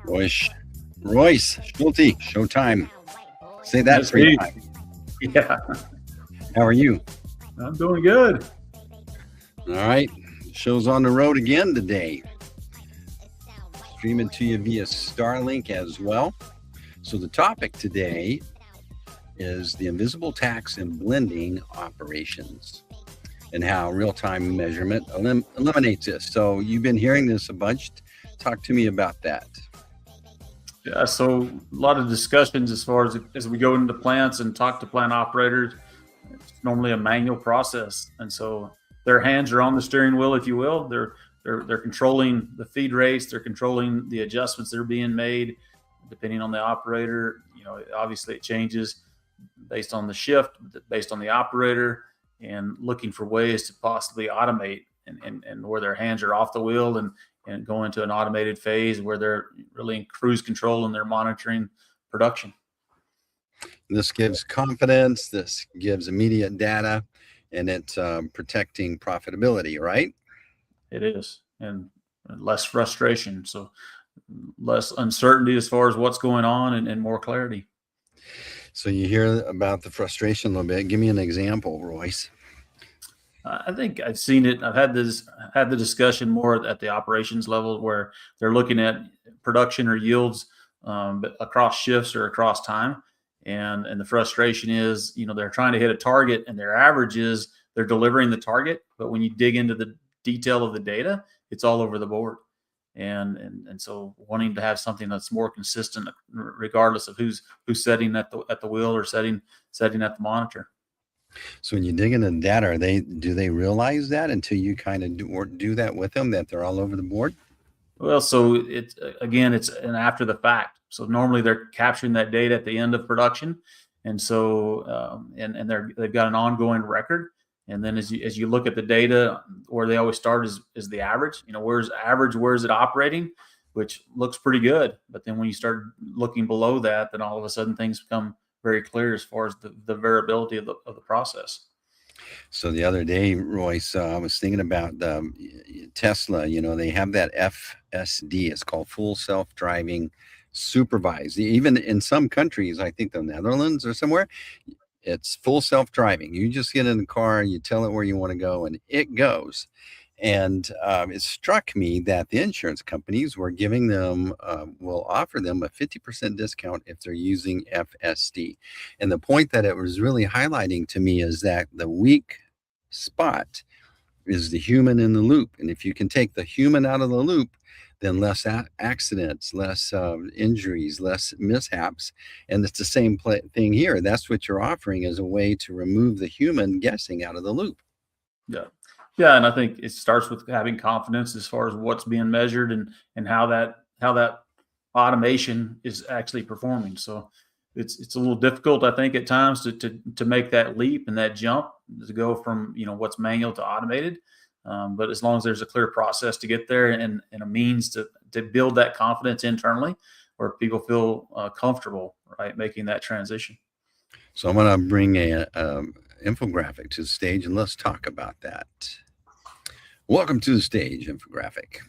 Royce, Royce, Schulte, showtime. Say that That's 3 me. times. Yeah, How are you? I'm doing good. All right. Show's on the road again today. Streaming to you via Starlink as well. So the topic today is the invisible tax and blending operations and how real-time measurement eliminates this. So you've been hearing this a bunch. Talk to me about that. Yeah, so a lot of discussions as we go into plants and talk to plant operators. It's normally a manual process, and so their hands are on the steering wheel, if you will. They're controlling the feed rates. They're controlling the adjustments that are being made, depending on the operator. Obviously it changes based on the shift, based on the operator, and looking for ways to possibly automate and where their hands are off the wheel and go into an automated phase where they're really in cruise control and they're monitoring production. This gives confidence. This gives immediate data, and it's protecting profitability, right? It is, and less frustration. So less uncertainty as far as what's going on and more clarity. So you hear about the frustration a little bit. Give me an example, Royce. I think I've seen it. I've had the discussion more at the operations level where they're looking at production or yields, but across shifts or across time, and the frustration is they're trying to hit a target and their average is they're delivering the target, but when you dig into the detail of the data, it's all over the board, and so wanting to have something that's more consistent regardless of who's setting at the wheel or setting at the monitor. So when you dig into the data, do they realize that until you kind of do that with them, that they're all over the board? Well, so it's an after the fact. So normally they're capturing that data at the end of production, and so they've got an ongoing record. And then as you look at the data, where they always start is the average. Where's average? Where is it operating? Which looks pretty good. But then when you start looking below that, then all of a sudden things become very clear as far as the variability of the process. So the other day, Royce, I was thinking about Tesla. They have that FSD. It's called full self-driving supervised. Even in some countries, I think the Netherlands or somewhere, it's full self-driving. You just get in the car, you tell it where you want to go, and it goes. And it struck me that the insurance companies were giving them, will offer them a 50% discount if they're using FSD. And the point that it was really highlighting to me is that the weak spot is the human in the loop. And if you can take the human out of the loop, then less accidents, less injuries, less mishaps. And it's the same thing here. That's what you're offering as a way to remove the human guessing out of the loop. Yeah. Yeah, and I think it starts with having confidence as far as what's being measured and how that automation is actually performing. So it's a little difficult, I think, at times to make that leap and that jump to go from what's manual to automated. But as long as there's a clear process to get there and a means to build that confidence internally, where people feel comfortable, right, making that transition. So I'm going to bring a infographic to the stage and let's talk about that. Welcome to the stage, infographic.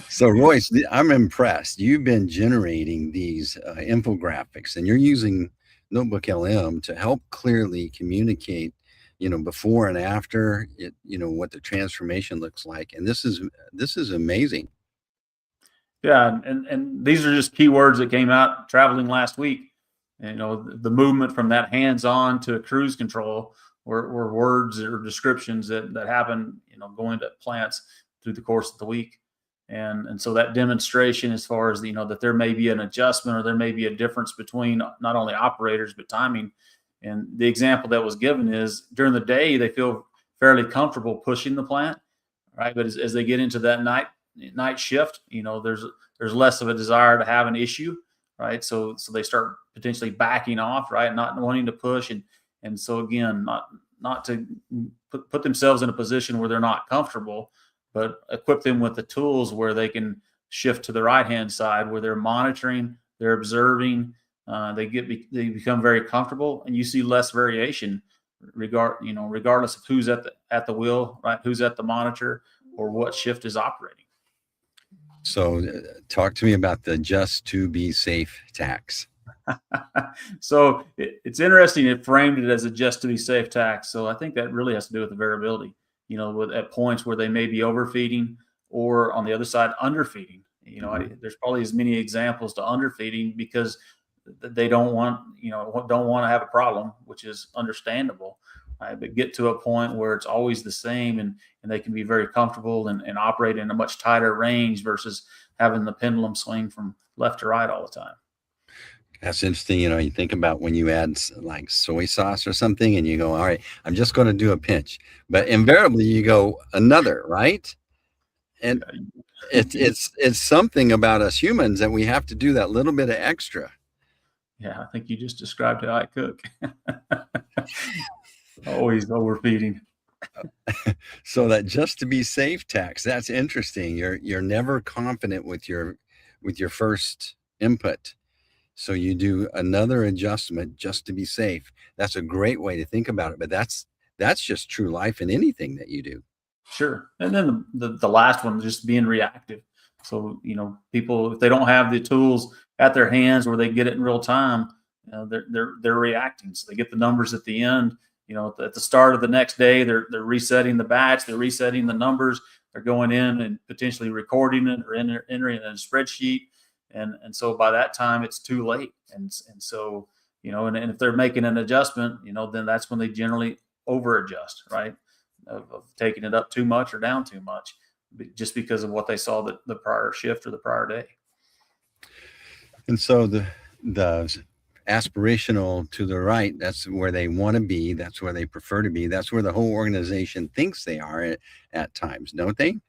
So Royce, I'm impressed. You've been generating these infographics and you're using Notebook LM to help clearly communicate, before and after it, what the transformation looks like. And this is amazing. Yeah, and these are just keywords that came out traveling last week. And, the movement from that hands-on to cruise control were words or descriptions that happen, going to plants through the course of the week. And so that demonstration as far as, that there may be an adjustment or there may be a difference between not only operators, but timing. And the example that was given is during the day, they feel fairly comfortable pushing the plant, right? But as they get into that night shift, there's less of a desire to have an issue, right? So they start potentially backing off, right? Not wanting to push. And so again, not to put themselves in a position where they're not comfortable, but equip them with the tools where they can shift to the right-hand side where they're monitoring, they're observing, they become very comfortable, and you see less variation regardless of who's at the wheel, right? Who's at the monitor or what shift is operating. So talk to me about the just to be safe tax. So it's interesting. It framed it as a just to be safe tax. So I think that really has to do with the variability. With at points where they may be overfeeding, or on the other side underfeeding. Mhm. There's probably as many examples to underfeeding because they don't want to have a problem, which is understandable. Right? But get to a point where it's always the same, and they can be very comfortable and operate in a much tighter range versus having the pendulum swing from left to right all the time. That's interesting. You think about when you add like soy sauce or something, and you go, "All right, I'm just going to do a pinch," but invariably you go another, right? And it's something about us humans that we have to do that little bit of extra. Yeah, I think you just described how I cook. Always overfeeding. So that just to be safe tax, that's interesting. You're never confident with your first input. So you do another adjustment just to be safe. That's a great way to think about it, but that's just true life in anything that you do. Sure. And then the last one, just being reactive. So, people, if they don't have the tools at their hands where they get it in real time, they're reacting. So they get the numbers at the end. At the start of the next day, they're resetting the batch, they're resetting the numbers, they're going in and potentially recording it or entering it in a spreadsheet. And so by that time it's too late. And so, and if they're making an adjustment, then that's when they generally over adjust, right? Of taking it up too much or down too much, just because of what they saw the prior shift or the prior day. And so the aspirational to the right, that's where they want to be, that's where they prefer to be, that's where the whole organization thinks they are at times, don't they?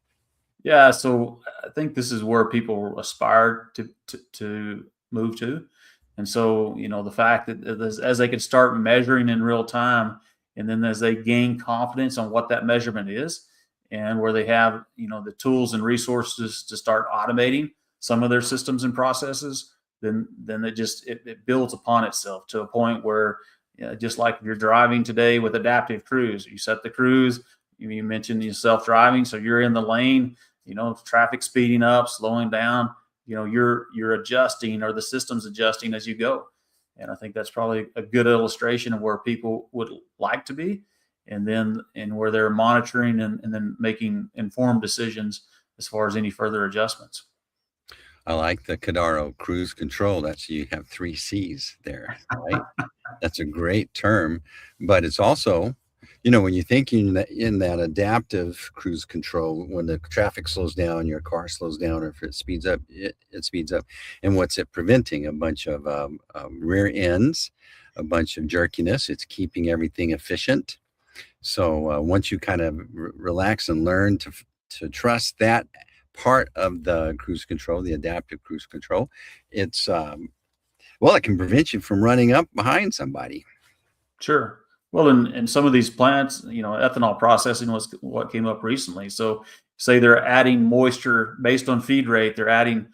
Yeah, so I think this is where people aspire to move to, and so the fact that as they can start measuring in real time, and then as they gain confidence on what that measurement is, and where they have the tools and resources to start automating some of their systems and processes, then it builds upon itself to a point where, just like if you're driving today with adaptive cruise, you set the cruise. You mentioned self driving, so you're in the lane, traffic speeding up, slowing down, you're adjusting, or the system's adjusting as you go. And I think that's probably a good illustration of where people would like to be, and where they're monitoring and then making informed decisions as far as any further adjustments. I like the Cadaro cruise control. That's you have three C's there, right? That's a great term, but it's also, when you think in that adaptive cruise control, when the traffic slows down, your car slows down, or if it speeds up, it speeds up. And what's it preventing? A bunch of rear ends, a bunch of jerkiness. It's keeping everything efficient. So once you kind of relax and learn to trust that part of the cruise control, the adaptive cruise control, it's well, it can prevent you from running up behind somebody. Sure. Well, in some of these plants, ethanol processing was what came up recently. So, say they're adding moisture based on feed rate, they're adding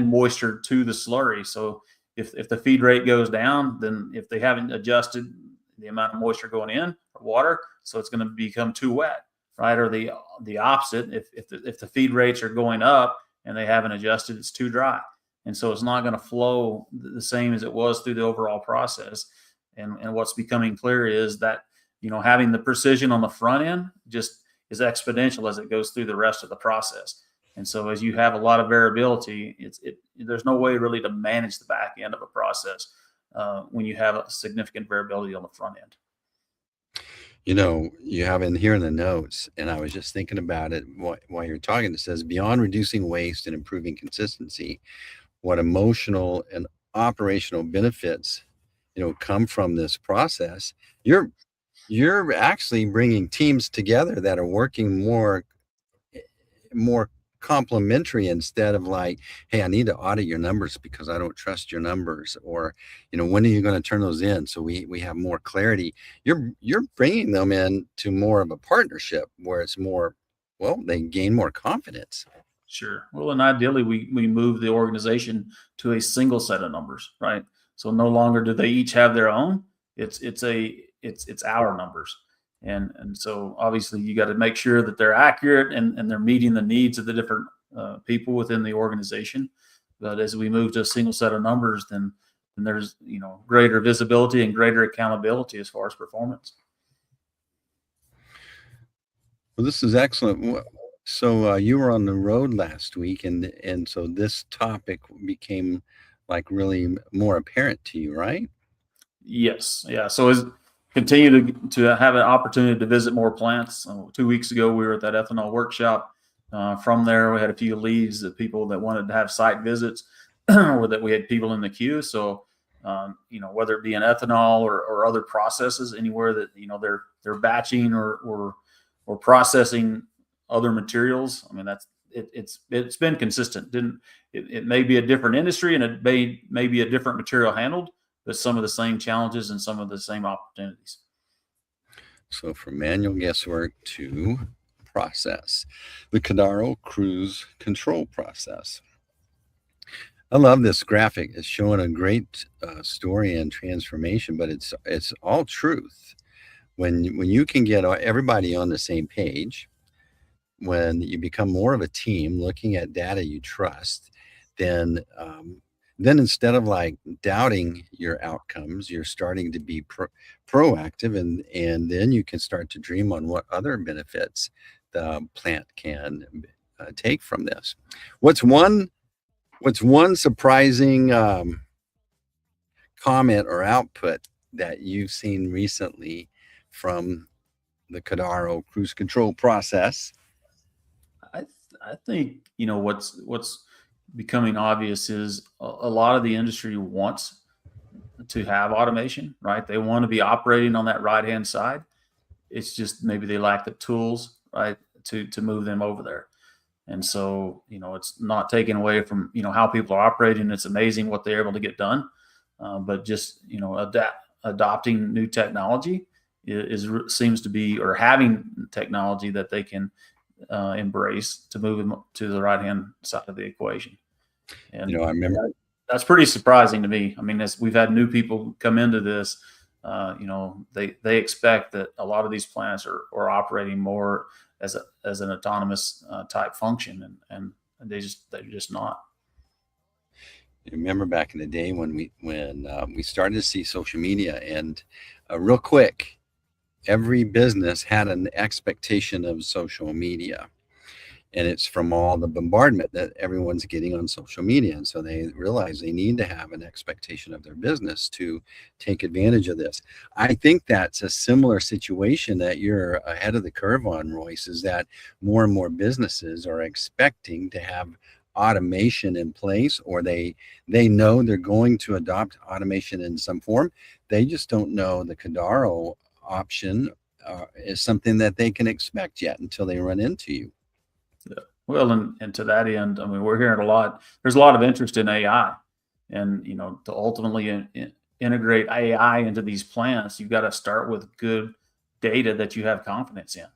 moisture to the slurry. So, if the feed rate goes down, then if they haven't adjusted the amount of moisture going in or water, so it's going to become too wet, right? Or the opposite, if the feed rates are going up and they haven't adjusted, it's too dry, and so it's not going to flow the same as it was through the overall process. And what's becoming clear is that having the precision on the front end just is exponential as it goes through the rest of the process. And so as you have a lot of variability, there's no way really to manage the back end of a process when you have a significant variability on the front end. You have in here in the notes, and I was just thinking about it while you're talking. It says beyond reducing waste and improving consistency, what emotional and operational benefits come from this process. You're actually bringing teams together that are working more complementary, instead of like, hey, I need to audit your numbers because I don't trust your numbers, or when are you going to turn those in, so we have more clarity. You're bringing them in to more of a partnership where it's more, well, they gain more confidence. Sure. Well, and ideally, we move the organization to a single set of numbers, right? So no longer do they each have their own. It's our numbers, and so obviously you got to make sure that they're accurate and they're meeting the needs of the different people within the organization. But as we move to a single set of numbers, then there's greater visibility and greater accountability as far as performance. Well, this is excellent. So you were on the road last week, and so this topic became like really more apparent to you, right? Yes, yeah. So as continue to have an opportunity to visit more plants. 2 weeks ago, we were at that ethanol workshop. From there, we had a few leads of people that wanted to have site visits, or that we had people in the queue. So, whether it be in ethanol or other processes, anywhere that they're batching or processing other materials. I mean, it's been consistent. It may be a different industry and it may be a different material handled, but some of the same challenges and some of the same opportunities. So from manual guesswork to process, the Cadaro cruise control process. I love this graphic. It's showing a great story and transformation, but it's all truth. When you can get everybody on the same page, when you become more of a team looking at data you trust, then instead of like doubting your outcomes, you're starting to be proactive, and then you can start to dream on what other benefits the plant can take from this. What's one surprising comment or output that you've seen recently from the Cadaro cruise control process? I think what's becoming obvious is a lot of the industry wants to have automation, right? They want to be operating on that right hand side. It's just maybe they lack the tools, right, to move them over there. And so it's not taken away from how people are operating. It's amazing what they're able to get done, but just adopting new technology seems to be, or having technology that they can embrace to move them to the right hand side of the equation. And I remember that's pretty surprising to me. I mean, as we've had new people come into this, they expect that a lot of these plants are operating more as an autonomous type function, and they're just not. Remember back in the day when we started to see social media, and real quick, every business had an expectation of social media, and it's from all the bombardment that everyone's getting on social media. And so they realize they need to have an expectation of their business to take advantage of this. I think that's a similar situation that you're ahead of the curve on, Royce, is that more and more businesses are expecting to have automation in place, or they know they're going to adopt automation in some form. They just don't know the Cadaro option is something that they can expect yet until they run into you. Yeah. Well, and to that end, I mean, we're hearing there's a lot of interest in AI, and to ultimately integrate AI into these plants, you've got to start with good data that you have confidence in.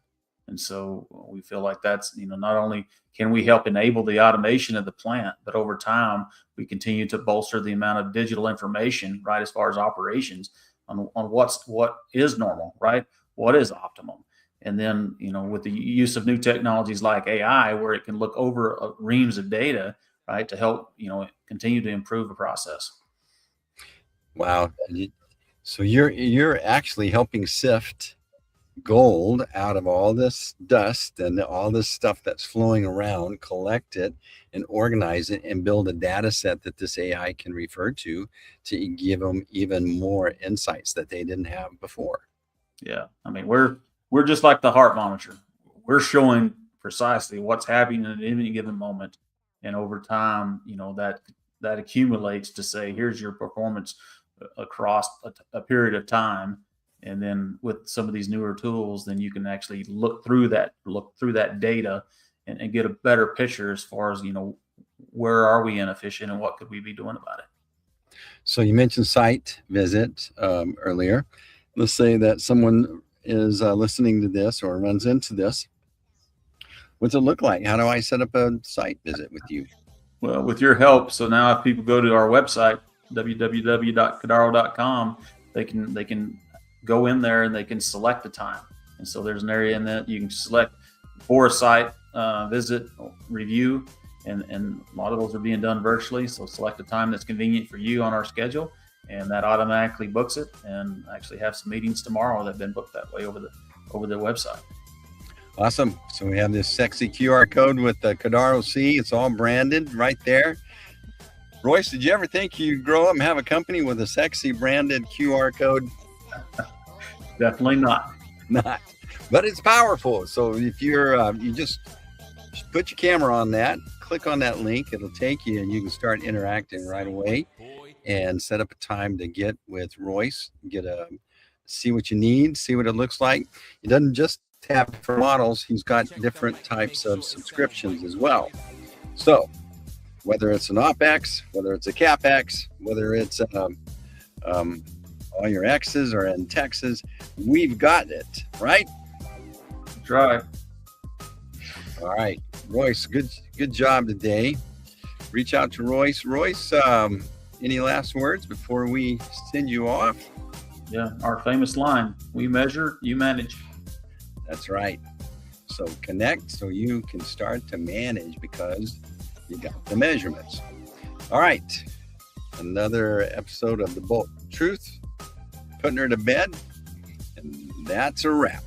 And so we feel like that's, not only can we help enable the automation of the plant, but over time we continue to bolster the amount of digital information, right, as far as operations on what is normal, right, what is optimum. And then, with the use of new technologies like AI, where it can look over reams of data, right, to help, continue to improve the process. Wow. So you're actually helping sift gold out of all this dust and all this stuff that's flowing around, collect it and organize it and build a data set that this AI can refer to give them even more insights that they didn't have before. Yeah. I mean, we're just like the heart monitor. We're showing precisely what's happening at any given moment. And over time, that accumulates to say, here's your performance across a period of time. And then with some of these newer tools, then you can actually look through that data and get a better picture as far as, where are we inefficient and what could we be doing about it? So you mentioned site visit earlier. Let's say that someone is listening to this or runs into this. What's it look like? How do I set up a site visit with you? Well, with your help. So now if people go to our website, www.cadaro.com, they can go in there and they can select the time. And so there's an area in that you can select for a site visit review. and a lot of those are being done virtually. So select a time that's convenient for you on our schedule, and that automatically books it. And actually have some meetings tomorrow that have been booked that way over the website. Awesome. So we have this sexy QR code with the Cadaro C. It's all branded right there. Royce, did you ever think you'd grow up and have a company with a sexy branded QR code? Definitely not. Not, but it's powerful. So if you're, you just put your camera on that, click on that link, it'll take you and you can start interacting right away and set up a time to get with Royce, see what you need, see what it looks like. It doesn't just have for models, he's got different types of subscriptions as well. So whether it's an OpEx, whether it's a CapEx, whether it's all your X's or in Texas, we've got it, right? That's right. All right, Royce, good job today. Reach out to Royce. Royce, any last words before we send you off? Yeah, our famous line: we measure, you manage. That's right. So connect so you can start to manage because you got the measurements. All right, another episode of the Bolt Truth, putting her to bed, and that's a wrap.